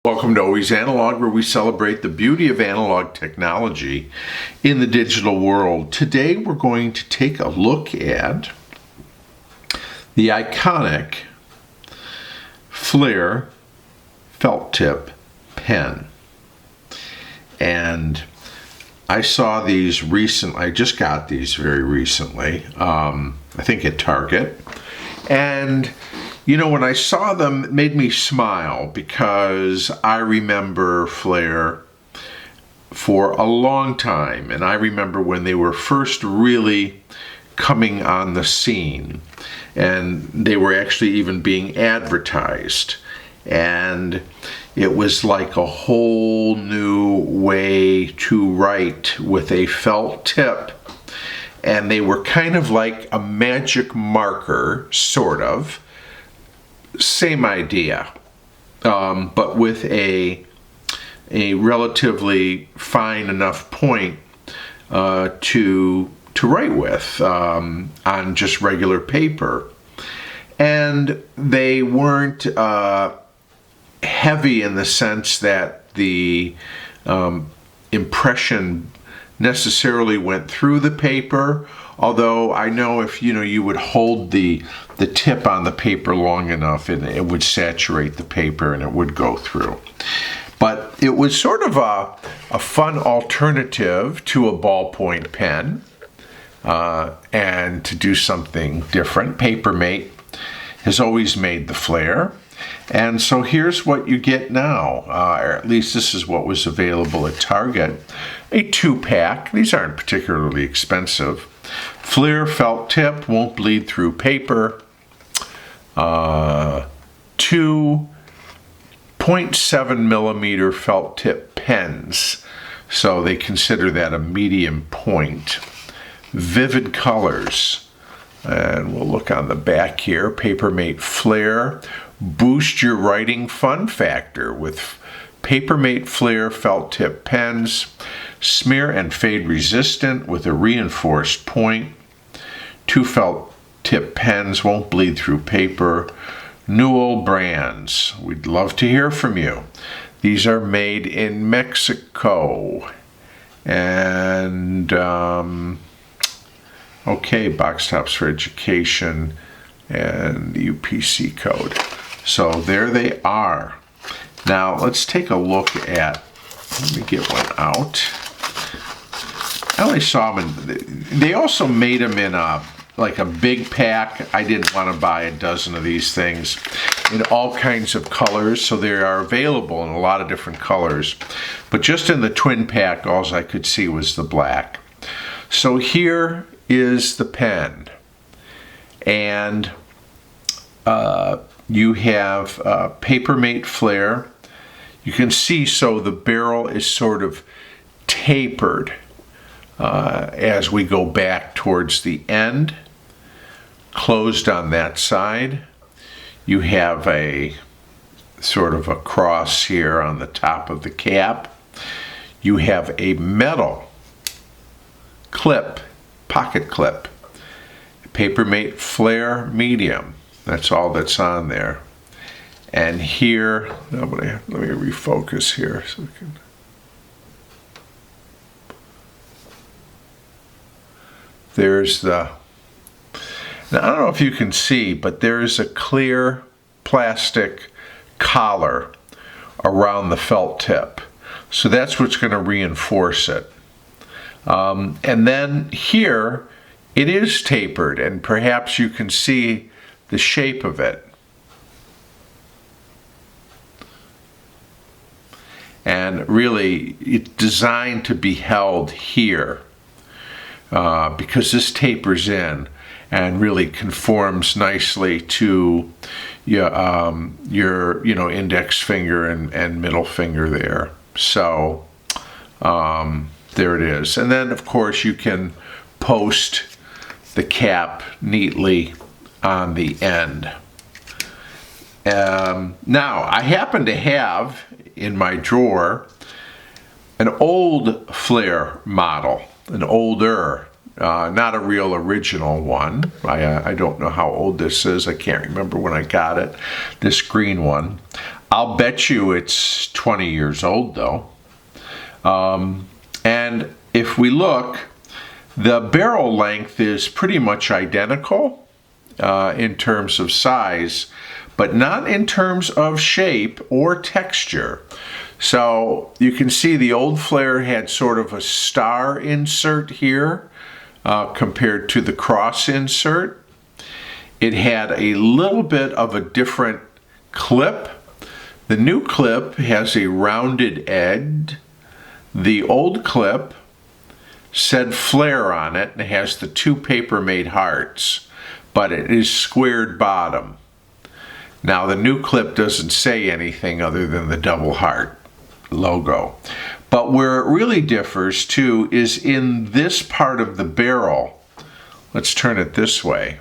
Welcome to Always Analog, where we celebrate the beauty of analog technology in the digital world. Today we're going to take a look at the iconic Flair felt tip pen. And I saw these I just got these very recently, I think at Target. And you know, when I saw them, it made me smile because I remember Flair for a long time. And I remember when they were first really coming on the scene. And they were actually even being advertised. And it was like a whole new way to write with a felt tip. And they were kind of like a magic marker, sort of. Same idea, but with a relatively fine enough point to write with on just regular paper. And they weren't heavy in the sense that the impression necessarily went through the paper, although I know if you would hold the tip on the paper long enough, it would saturate the paper and it would go through. But it was sort of a fun alternative to a ballpoint pen, and to do something different. Papermate has always made the Flair. And so here's what you get now, or at least this is what was available at Target. A 2-pack. These aren't particularly expensive. Flair felt tip, won't bleed through paper. 2 0.7 millimeter felt tip pens. So they consider that a medium point. Vivid colors. And we'll look on the back here. Papermate Flair. Boost your writing fun factor with Papermate Flair felt tip pens. Smear and fade resistant with a reinforced point. 2 felt tip pens, won't bleed through paper. Newell brands. We'd love to hear from you. These are made in Mexico. And okay, box tops for education and the UPC code. So there they are. Now let's take a look at, let me get one out. I only saw them they also made them in like a big pack. I didn't want to buy a dozen of these things in all kinds of colors, so they are available in a lot of different colors. But just in the twin pack, all I could see was the black. So here is the pen. And you have Papermate Flair. You can see, so the barrel is sort of tapered as we go back towards the end, closed on that side. You have a sort of a cross here on the top of the cap. You have a metal clip, pocket clip, Papermate Flair medium. That's all that's on there. And here, let me refocus here so we can. There's the, now I don't know if you can see, but there's a clear plastic collar around the felt tip. So that's what's going to reinforce it. And then here, it is tapered, and perhaps you can see the shape of it. And really, it's designed to be held here because this tapers in and really conforms nicely to your index finger and middle finger there. So there it is. And then, of course, you can post the cap neatly on the end. Now, I happen to have in my drawer an old Flair model, an older, not a real original one. I don't know how old this is. I can't remember when I got it, this green one. I'll bet you it's 20 years old though. And if we look, the barrel length is pretty much identical in terms of size, but not in terms of shape or texture. So you can see the old Flair had sort of a star insert here compared to the cross insert. It had a little bit of a different clip. The new clip has a rounded edge. The old clip said Flair on it and it has the two paper-made hearts, but it is squared bottom. Now the new clip doesn't say anything other than the double heart logo. But where it really differs too is in this part of the barrel. Let's turn it this way.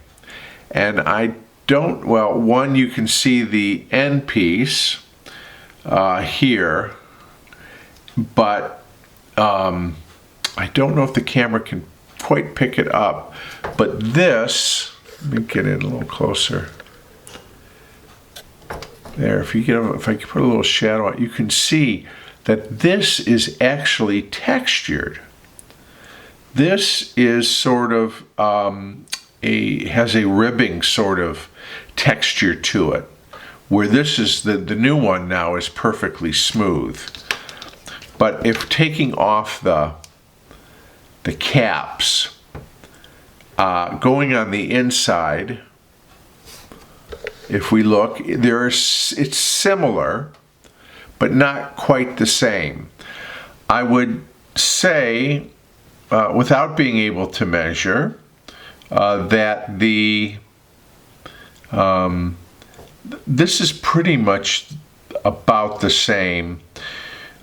And one, you can see the end piece here, but I don't know if the camera can quite pick it up. But this, let me get it a little closer. There, if I can put a little shadow on, you can see that this is actually textured. This is sort of has a ribbing sort of texture to it, where this is the new one now is perfectly smooth. But if taking off the caps, going on the inside, if we look, it's similar, but not quite the same. I would say, without being able to measure, that this is pretty much about the same.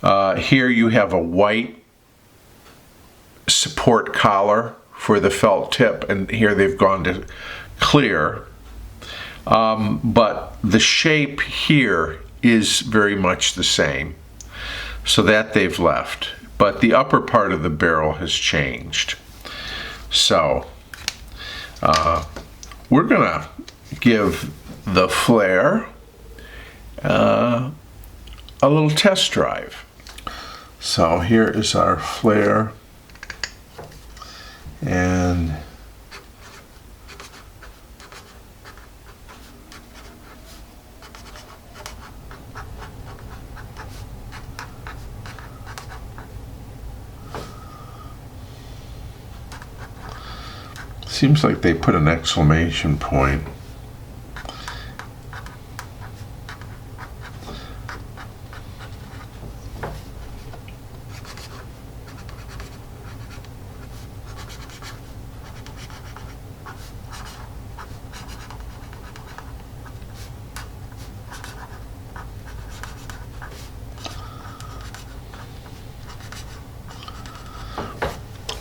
Here you have a white support collar for the felt tip, and here they've gone to clear. But the shape here is very much the same, so that they've left. But the upper part of the barrel has changed. So we're gonna give the Flair a little test drive. So here is our Flair, and seems like they put an exclamation point.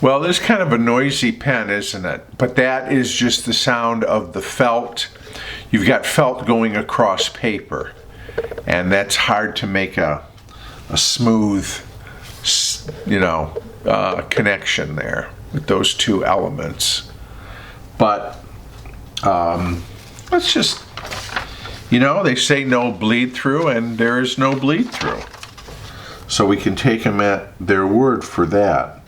Well, there's kind of a noisy pen, isn't it? But that is just the sound of the felt. You've got felt going across paper, and that's hard to make a smooth, connection there with those two elements. But let's just, they say no bleed through, and there is no bleed through. So we can take them at their word for that.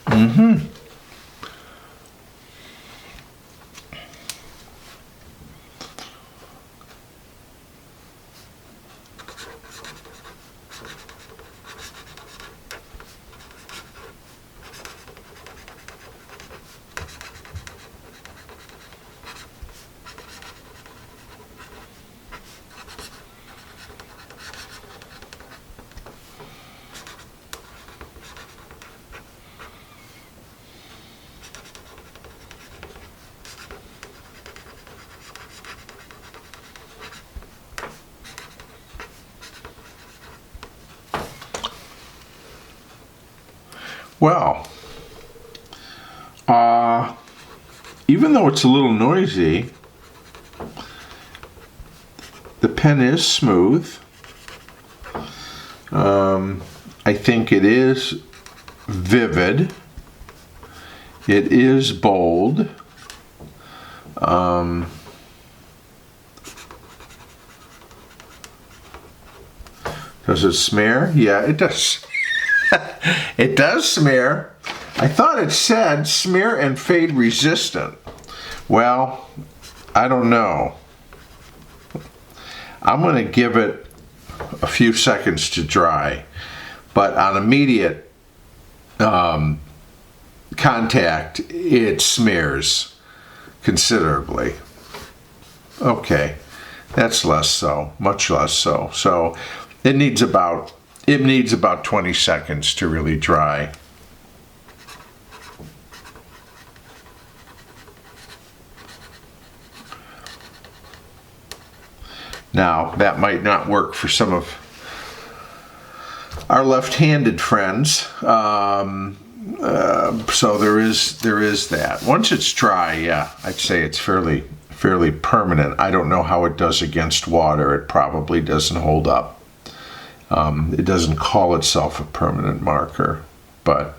Mm-hmm. Well, even though it's a little noisy, the pen is smooth. I think it is vivid. It is bold. Does it smear? Yeah, it does. It does smear. I thought it said smear and fade resistant. Well, I don't know. I'm going to give it a few seconds to dry, but on immediate contact, it smears considerably. Okay, that's less so, much less so. So it needs about 20 seconds to really dry. Now, that might not work for some of our left-handed friends. So there is that. Once it's dry, yeah, I'd say it's fairly permanent. I don't know how it does against water. It probably doesn't hold up. It doesn't call itself a permanent marker, but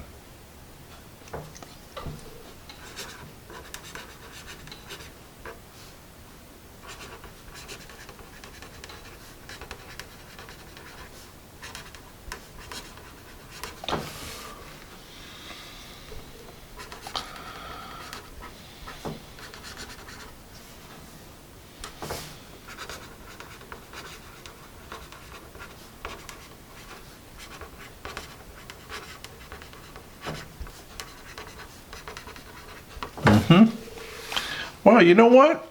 well, you know what?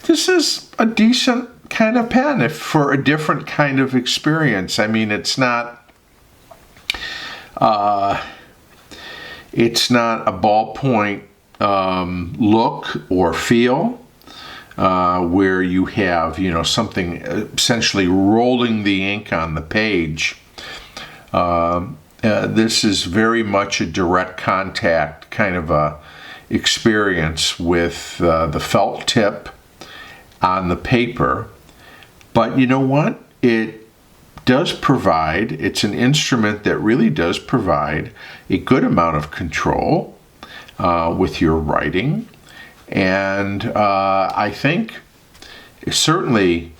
This is a decent kind of pen for a different kind of experience. I mean, it's not a ballpoint look or feel where you have, something essentially rolling the ink on the page. This is very much a direct contact kind of a experience with the felt tip on the paper. But you know what? It does provide, it's an instrument that really does provide a good amount of control with your writing. And I think certainly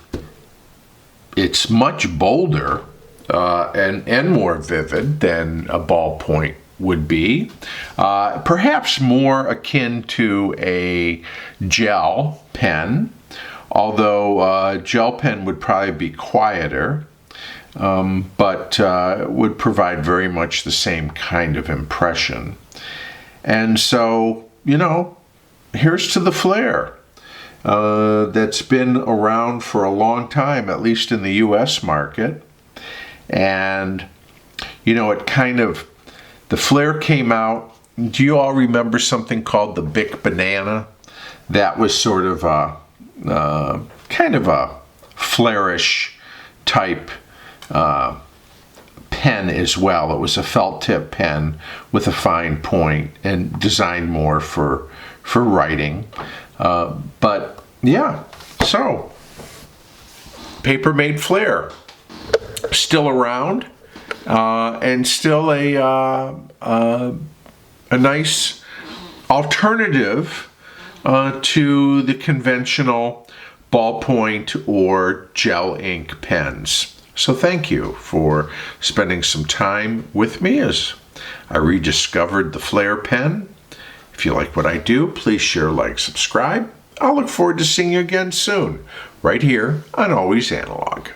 it's much bolder and more vivid than a ballpoint would be. Perhaps more akin to a gel pen, although gel pen would probably be quieter, but would provide very much the same kind of impression. And so, here's to the Flair. That's been around for a long time, at least in the US market. And, the Flair came out. Do you all remember something called the Bic Banana? That was sort of a kind of a Flairish type pen as well. It was a felt tip pen with a fine point and designed more for writing. But yeah, so paper made Flair still around. And still a nice alternative to the conventional ballpoint or gel ink pens. So thank you for spending some time with me as I rediscovered the Flair pen. If you like what I do, please share, like, subscribe. I'll look forward to seeing you again soon, right here on Always Analog.